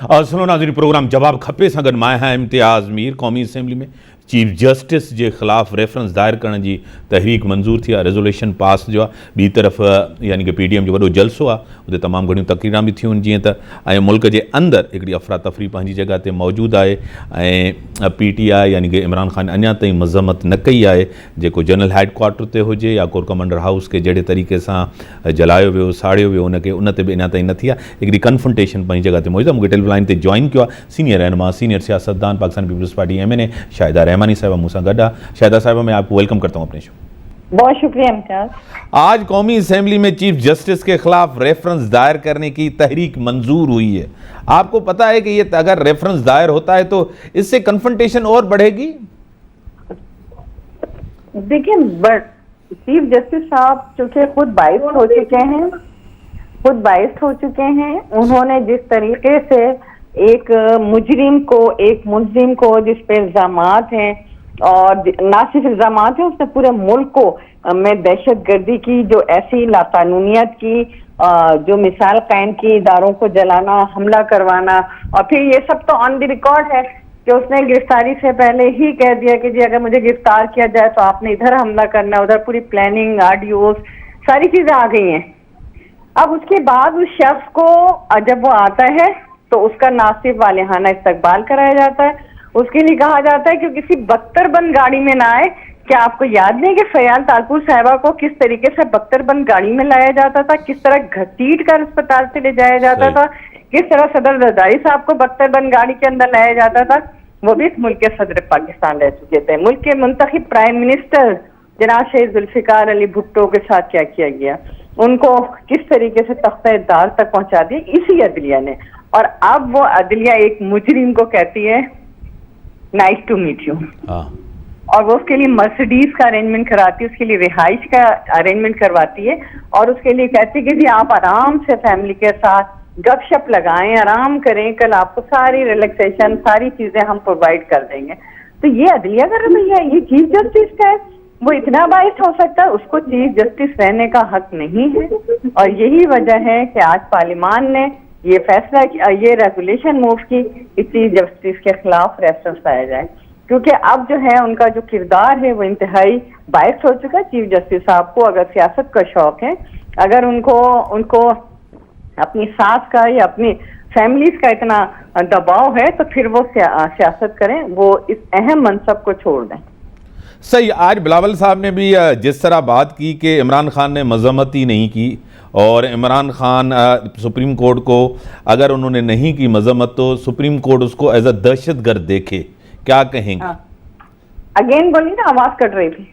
सुनो नाज़रीन, प्रोग्राम जवाब खपे सां गॾु मां आहियां इम्तियाज़ मीर। क़ौमी असेंबली में चीफ जस्टिस जे ख़िलाफ़ रेफरेंस दायर करण जी तहरीक मंज़ूर थी आहे, रेज़ोल्यूशन पास जो आहे। ॿी तरफ़ यानी कि PDM जो वॾो जलसो आहे, उते तमामु घणियूं तक़रीरां बि थियूं जीअं त ऐं मुल्क जे अंदरि हिकिड़ी अफ़रा तफ़री पंहिंजी जॻह ते मौजूदु आहे ऐं PTI यानी कि इमरान ख़ान अञा ताईं मज़म्मत न कई आहे जेको जनरल हेडक्वार्टर ते हुजे या कोर कमांडर हाउस खे जहिड़े तरीक़े सां जलायो वियो, साड़ियो वियो, उन ते बि अञा ताईं न थी आहे। हिकिड़ी कन्फ्रंटेशन पंहिंजी जॻह ते मौजूदु आहे। मूंखे टेलीफोन लाइन ते जॉइन कयो आहे सीनियर रहनुमा, सीनियर सियासतदान पाकिस्तान पीपल्स पार्टी MNA शाहिदा रहमानी साहिबा मूंसां गॾु आहे। शाहिदा साहिबा, मैं आपको वेलकम करता हूँ अपने शो। बहुत शुक्रिया इम्तियाज। आज कौमी असेंबली में चीफ जस्टिस के खिलाफ रेफरेंस दायर करने की तहरीक मंजूर हुई है। आपको पता है कि ये अगर रेफरेंस दायर होता है तो इससे कन्फ्रंटेशन और बढ़ेगी? देखिए, चीफ जस्टिस साहब चूंकि खुद बाइस्ड हो चुके हैं, उन्होंने जिस तरीके से एक मुजरिम को, एक मुल्जिम को जिस पे इल्जामात हैं और ना सिर्फ इल्जामात हैं, उसने पूरे मुल्क को में दहशतगर्दी की जो ऐसी लाकानूनियत की जो मिसाल कायम की, इदारों को जलाना, हमला करवाना, और फिर ये सब तो ऑन द रिकॉर्ड है कि उसने गिरफ्तारी से पहले ही कह दिया कि जी अगर मुझे गिरफ्तार किया जाए तो आपने इधर हमला करना, उधर पूरी प्लानिंग, ऑडियोस, सारी चीजें आ गई हैं। अब उसके बाद उस शख्स को जब वो आता है तो उसका ना सिर्फ वालिहाना इस्तकबाल कराया जाता है, उसके लिए कहा जाता है कि किसी बख्तरबंद गाड़ी में ना आए। क्या आपको याद नहीं कि फयाल तालपुर साहिबा को किस तरीके से बख्तरबंद गाड़ी में लाया जाता था, किस तरह घसीट कर अस्पताल से ले जाया जाता था, किस तरह सदर रजाई साहब को बख्तरबंद गाड़ी के अंदर लाया जाता था। वो भी इस मुल्क के सदर पाकिस्तान रह चुके थे। मुल्क के मुंतखब प्राइम मिनिस्टर जनाब शेख जुल्फिकार अली भुट्टो के साथ क्या किया गया, उनको किस तरीके से तख्ते दार तक पहुंचा दिया इसी अदलिया ने। और अब वो अदलिया एक मुजरिम को कहती है नाइस टू मीट यू, और वो उसके लिए मर्सिडीज का अरेंजमेंट कराती है, उसके लिए रिहाइश का अरेंजमेंट करवाती है, और उसके लिए कहती है कि जी आप आराम से फैमिली के साथ गपशप लगाएं, आराम करें, कल आपको सारी रिलैक्सेशन, सारी चीजें हम प्रोवाइड कर देंगे। तो ये अदलिया का रवैया, ये चीफ जस्टिस का है। वो इतना बाइस हो सकता है, उसको चीफ जस्टिस रहने का हक नहीं है। और यही वजह है कि आज पार्लियामान ने ये फैसला, ये रेगुलेशन मूव की कि चीफ जस्टिस के खिलाफ रेफरेंस लाया जाए, क्योंकि अब जो है उनका जो किरदार है वो इंतहाई बाइस हो चुका है। चीफ जस्टिस साहब को अगर सियासत का शौक है, अगर उनको अपनी सास का या अपनी फैमिलीज का इतना दबाव है, तो फिर वो सियासत करें, वो इस अहम मनसब को छोड़ दें। सही। आज बिलावल साहब ने भी जिस तरह बात की कि इमरान खान ने मजम्मत ही नहीं की, और इमरान खान सुप्रीम कोर्ट को अगर उन्होंने नहीं की मजम्मत तो सुप्रीम कोर्ट उसको एज अ दहशतगर्द देखे, क्या कहेंगे? अगेन बोलिए ना, आवाज कट रही थी।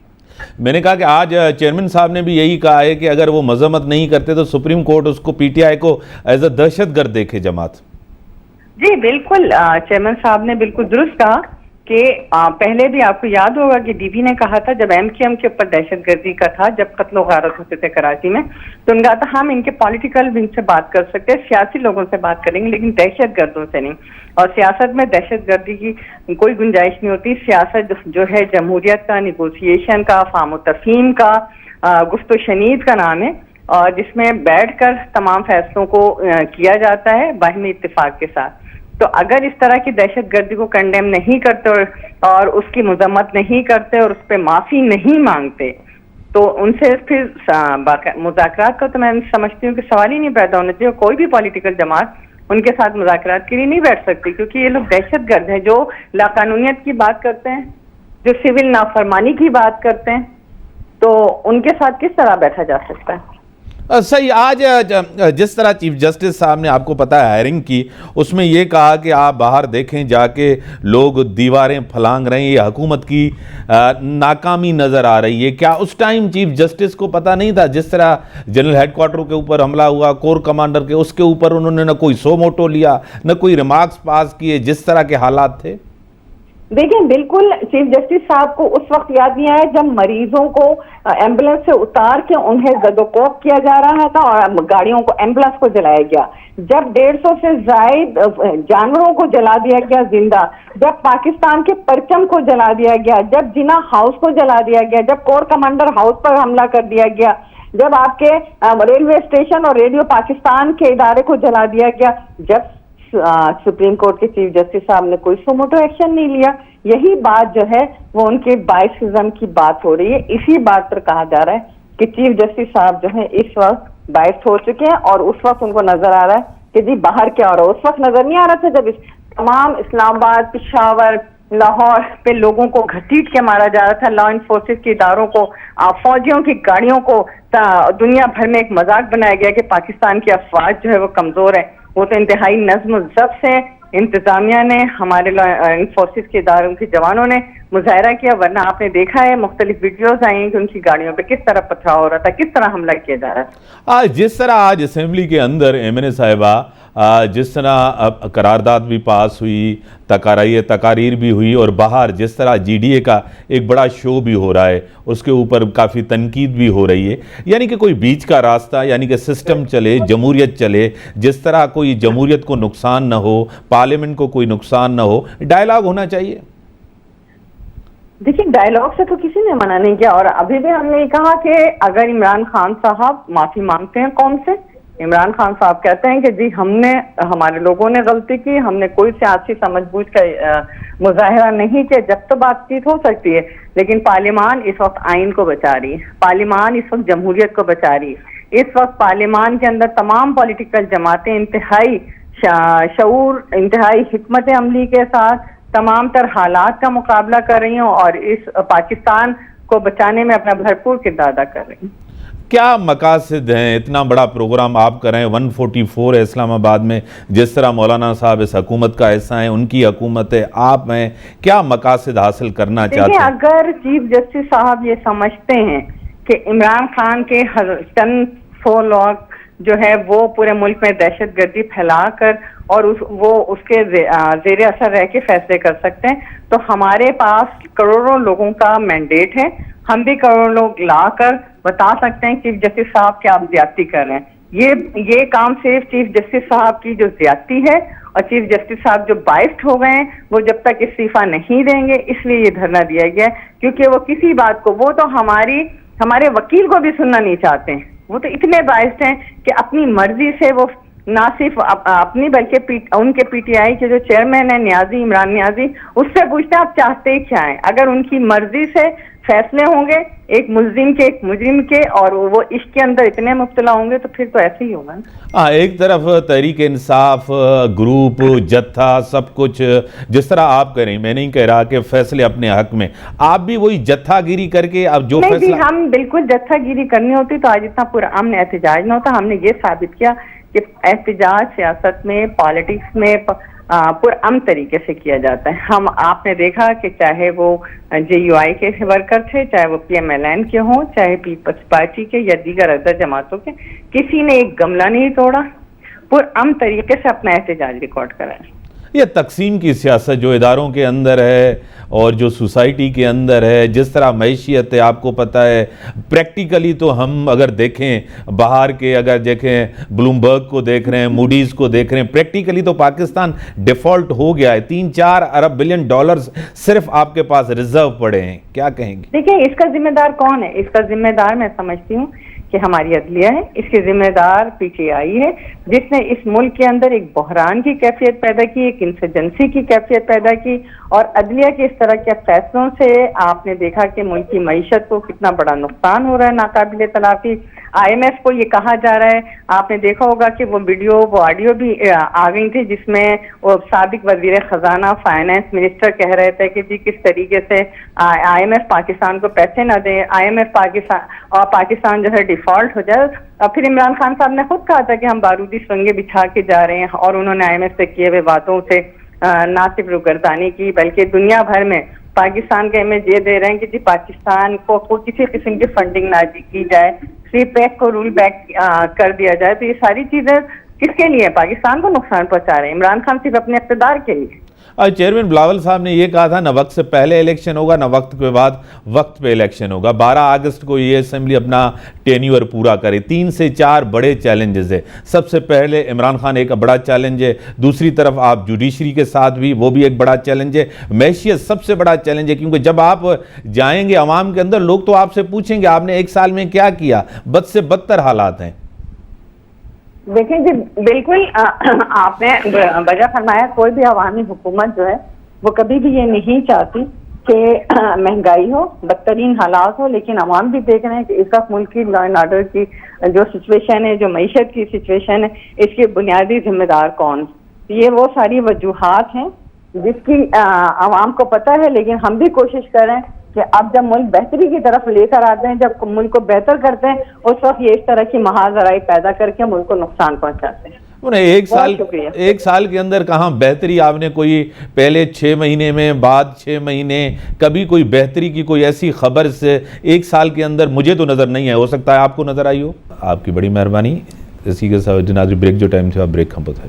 मैंने कहा कि आज चेयरमैन साहब ने भी यही कहा है कि अगर वो मजम्मत नहीं करते तो सुप्रीम कोर्ट उसको PTI को एज अ दहशतगर्द देखे जमात। जी बिल्कुल, चेयरमैन साहब ने बिल्कुल दुरुस्त कहा कि पहले भी आपको याद होगा कि DP ने कहा था जब MQM के ऊपर दहशतगर्दी का था, जब कत्ल व गारत होते थे कराची में, तो उनका था हम इनके पॉलिटिकल विंग से बात कर सकते हैं, सियासी लोगों से बात करेंगे, लेकिन दहशतगर्दों से नहीं। और सियासत में दहशतगर्दी की कोई गुंजाइश नहीं होती। सियासत जो है जमहूरियत का, निगोसिएशन का, फाम तफहीम का, गुफ्तो शनीद का नाम है, और जिसमें बैठकर तमाम फैसलों को किया जाता है बाहिमी इत्तेफाक के साथ। तो अगर इस तरह की दहशतगर्दी को कंडेम नहीं करते और उसकी मजम्मत नहीं करते और उस पर माफी नहीं मांगते, तो उनसे फिर मुज़ाकरात का तो मैं समझती हूँ कि सवाल ही नहीं पैदा होना चाहिए। कोई भी पॉलिटिकल जमात उनके साथ मुज़ाकरात के लिए नहीं बैठ सकती, क्योंकि ये लोग दहशतगर्द हैं जो लाकानूनियत की बात करते हैं, जो सिविल नाफरमानी की बात करते हैं, तो उनके साथ किस तरह बैठा जा सकता है? सही। आज जिस तरह चीफ जस्टिस साहब ने, आपको पता है, हायरिंग की, उसमें ये कहा कि आप बाहर देखें जाके लोग दीवारें फलांग रहे हैं, ये हुकूमत की नाकामी नज़र आ रही है। क्या उस टाइम चीफ जस्टिस को पता नहीं था? जिस तरह जनरल हेडक्वार्टर के ऊपर हमला हुआ, कोर कमांडर के, उसके ऊपर उन्होंने न कोई सो मोटो लिया, न कोई रिमार्क्स पास किए, जिस तरह के हालात थे। देखिए बिल्कुल, चीफ जस्टिस साहब को उस वक्त याद नहीं आया जब मरीजों को एम्बुलेंस से उतार के उन्हें गदोकोप किया जा रहा था और गाड़ियों को, एम्बुलेंस को जलाया गया, जब 150 से जायद जानवरों को जला दिया गया जिंदा, जब पाकिस्तान के परचम को जला दिया गया, जब जिना हाउस को जला दिया गया, जब कोर कमांडर हाउस पर हमला कर दिया गया, जब आपके रेलवे स्टेशन और रेडियो पाकिस्तान के इदारे को जला दिया गया, जब सुप्रीम कोर्ट के चीफ जस्टिस साहब ने कोई सुमोटो एक्शन नहीं लिया। यही बात जो है वो उनके बायसिज्म की बात हो रही है। इसी बात पर कहा जा रहा है कि चीफ जस्टिस साहब जो है इस वक्त बायस हो चुके हैं, और उस वक्त उनको नजर आ रहा है कि जी बाहर क्या हो रहा है। उस वक्त नजर नहीं आ रहा था जब इस तमाम इस्लामाबाद, पिशावर, लाहौर पे लोगों को घसीट के मारा जा रहा था, लॉ इन्फोर्सेस के इदारों को, फौजियों की गाड़ियों को दुनिया भर में एक मजाक बनाया गया कि पाकिस्तान की अफवाज जो है वो कमजोर है। वो तो इंतहाई नज्म ज़ब्त से इंतजामिया ने, हमारे लॉ इन्फोर्सेस के इदारों के जवानों ने मुजाहरा किया, वरना आपने देखा है मुख्तलिफ वीडियोज आई हैं कि उनकी गाड़ियों पे किस तरह पथराव हो रहा था, किस तरह हमला किया जा रहा था। आज जिस तरह आज असेंबली के अंदर एमएनए साहिबा जिस तरह करारदाद भी पास हुई, तकारीर भी हुई, और बाहर जिस तरह जीडीए का एक बड़ा शो भी हो रहा है, उसके ऊपर काफ़ी तनकीद भी हो रही है, यानी कि कोई बीच का रास्ता, यानी कि सिस्टम चले, जमहूरियत चले, जिस तरह कोई जमहूरियत को नुकसान ना हो, पार्लियामेंट को कोई नुकसान ना हो, डायलॉग होना चाहिए। देखिए, डायलॉग से तो किसी ने मना नहीं किया, और अभी भी हमने कहा कि अगर इमरान खान साहब माफी मांगते हैं कौन से, इमरान खान साहब कहते हैं कि जी हमारे लोगों ने गलती की, हमने कोई सियासी समझबूझ का मुजाहरा नहीं किया, जब तो बातचीत हो सकती है। लेकिन पार्लियामान इस वक्त आइन को बचा रही है, पार्लियामान इस वक्त जमहूरियत को बचा रही है। इस वक्त पार्लियामान के अंदर तमाम पॉलिटिकल जमातें इंतहाई शऊर, इंतहाई हिकमत अमली के साथ तमाम तर हालात का मुकाबला कर रही हैं, और इस पाकिस्तान को बचाने में अपना भरपूर किरदार अदा कर रही हैं। क्या मकासद हैं? इतना बड़ा प्रोग्राम आप कर रहे हैं, 144 है इस्लामाबाद में, जिस तरह मौलाना साहब इस हुकूमत का हिस्सा हैं, उनकी हुकूमत है, आप हैं, क्या मकासद हासिल करना चाहते हैं? अगर चीफ जस्टिस साहब ये समझते हैं कि इमरान खान के चंद 100 लोग जो है वो पूरे मुल्क में दहशत गर्दी फैलाकर और वो उसके जेर असर रह के फैसले कर सकते हैं, तो हमारे पास करोड़ों लोगों का मैंडेट है, हम भी करोड़ों लोग लाकर बता सकते हैं चीफ जस्टिस साहब क्या आप ज्यादती कर रहे हैं। ये काम सिर्फ चीफ जस्टिस साहब की जो ज्यादती है, और चीफ जस्टिस साहब जो बाइस्ड हो गए हैं, वो जब तक इस्तीफा नहीं देंगे, इसलिए ये धरना दिया गया है, क्योंकि वो किसी बात को, वो तो हमारे वकील को भी सुनना नहीं चाहते हैं। वो तो इतने बाइस्ड हैं कि अपनी मर्जी से वो ना सिर्फ अपनी बल्कि उनके पीटीआई के जो चेयरमैन है न्याजी, इमरान न्याजी, उससे पूछते हैं आप चाहते क्या हैं। अगर उनकी मर्जी से फैसले होंगे एक मुल्जिम के, एक मुजरिम के, और वो इश्क के अंदर इतने मुब्तला होंगे, तो फिर तो ऐसे ही होगा ना। एक तरफ तहरीक इंसाफ, ग्रुप, जत्था, सब कुछ जिस तरह आप कह रहे हैं, मैं नहीं कह रहा कि फैसले अपने हक में, आप भी वही जत्थागिरी करके अब जो नहीं फैसला, हम बिल्कुल जत्थागिरी करनी होती तो आज इतना पूरा अमन एहतजाज न होता। हमने ये साबित किया कि एहतजाज सियासत में, पॉलिटिक्स में पुरअमन तरीके से किया जाता है। आपने देखा कि चाहे वो JUI के वर्कर थे, चाहे वो PMLN के हों, चाहे पीपल्स पार्टी के या दीगर अदर जमातों के, किसी ने एक गमला नहीं तोड़ा, पुरअमन तरीके से अपना एहतजाज रिकॉर्ड कराया। ये तकसीम की सियासत जो इदारों के अंदर है और जो सोसाइटी के अंदर है, जिस तरह मैशियत है, आपको पता है, प्रैक्टिकली तो हम अगर देखें, बाहर के अगर देखें, ब्लूमबर्ग को देख रहे हैं, मूडीज़ को देख रहे हैं, प्रैक्टिकली तो पाकिस्तान डिफ़ॉल्ट हो गया है। 3-4 अरब बिलियन डॉलर्स सिर्फ आपके पास रिजर्व पड़े हैं, क्या कहेंगे? देखिए, इसका जिम्मेदार कौन है? इसका जिम्मेदार मैं समझती हूँ कि हमारी अदलिया है, इसके जिम्मेदार PTI है, जिसने इस मुल्क के अंदर एक बहरान की कैफियत पैदा की, एक इंसर्जेंसी की कैफियत पैदा की, और अदलिया के इस तरह के फैसलों से आपने देखा कि मुल्क की मईशत को कितना बड़ा नुकसान हो रहा है, नाकाबिले तलाफी। IMF को ये कहा जा रहा है, आपने देखा होगा कि वो वीडियो, वो ऑडियो भी आ गई थी, जिसमें वो साबिक वजीर खजाना, फाइनेंस मिनिस्टर कह रहे थे कि जी किस तरीके से IMF पाकिस्तान को पैसे ना दे, IMF पाकिस्तान जो है डिफॉल्ट हो जाए। और फिर इमरान खान साहब ने खुद कहा था कि हम बारूदी सुरंगें बिछा के जा रहे हैं, और उन्होंने IMF से किए हुए वादों से ना सिर्फ रुगर्दानी की, बल्कि दुनिया भर में पाकिस्तान का इमेज ये दे रहे हैं कि जी पाकिस्तान को किसी किस्म की फंडिंग ना की जाए, पैक को रूल बैक कर दिया जाए। तो ये सारी चीजें किसके लिए? पाकिस्तान को नुकसान पहुंचा रहे हैं। इमरान खान सिर्फ अपने इक़्तिदार के लिए। चेयरमैन बिलावल साहब ने ये कहा था, ना वक्त से पहले इलेक्शन होगा, ना वक्त के बाद वक्त पे इलेक्शन होगा। 12 अगस्त को ये असेंबली अपना टेन्यूअर पूरा करे। 3 से 4 बड़े चैलेंजेस है। सबसे पहले इमरान खान एक बड़ा चैलेंज है, दूसरी तरफ आप जुडिशरी के साथ भी, वो भी एक बड़ा चैलेंज है। मैशियत सबसे बड़ा चैलेंज है, क्योंकि जब आप जाएंगे अवाम के अंदर, लोग तो आपसे पूछेंगे आपने 1 साल में क्या किया। बद से बदतर हालात हैं। دیکھیں جی بالکل آپ نے وجہ فرمایا، کوئی بھی عوامی حکومت جو ہے وہ کبھی بھی یہ نہیں چاہتی کہ مہنگائی ہو، بدترین حالات ہو، لیکن عوام بھی دیکھ رہے ہیں کہ اس وقت ملک کی لا اینڈ آرڈر کی جو سچویشن ہے، جو معیشت کی سچویشن ہے، اس کے بنیادی ذمہ دار کون؟ یہ وہ ساری وجوہات ہیں جس کی عوام کو پتہ ہے، لیکن ہم بھی کوشش کر رہے ہیں کہ اب جب ملک بہتری کی طرف لے کر آتے ہیں، جب ملک کو بہتر کرتے ہیں، اس وقت یہ اس طرح کی محاذ ذرائع پیدا کر کے ملک کو نقصان پہنچاتے ہیں۔ ایک سال کے اندر کہاں بہتری؟ آپ نے کوئی پہلے 6 مہینے میں، بعد 6 مہینے، کبھی کوئی بہتری کی کوئی ایسی خبر سے ایک سال کے اندر مجھے تو نظر نہیں ہے، ہو سکتا ہے آپ کو نظر آئی ہو۔ آپ کی بڑی مہربانی۔ اسی کے ساتھ جناب بریک جو ٹائم تھا بریک ہم بتا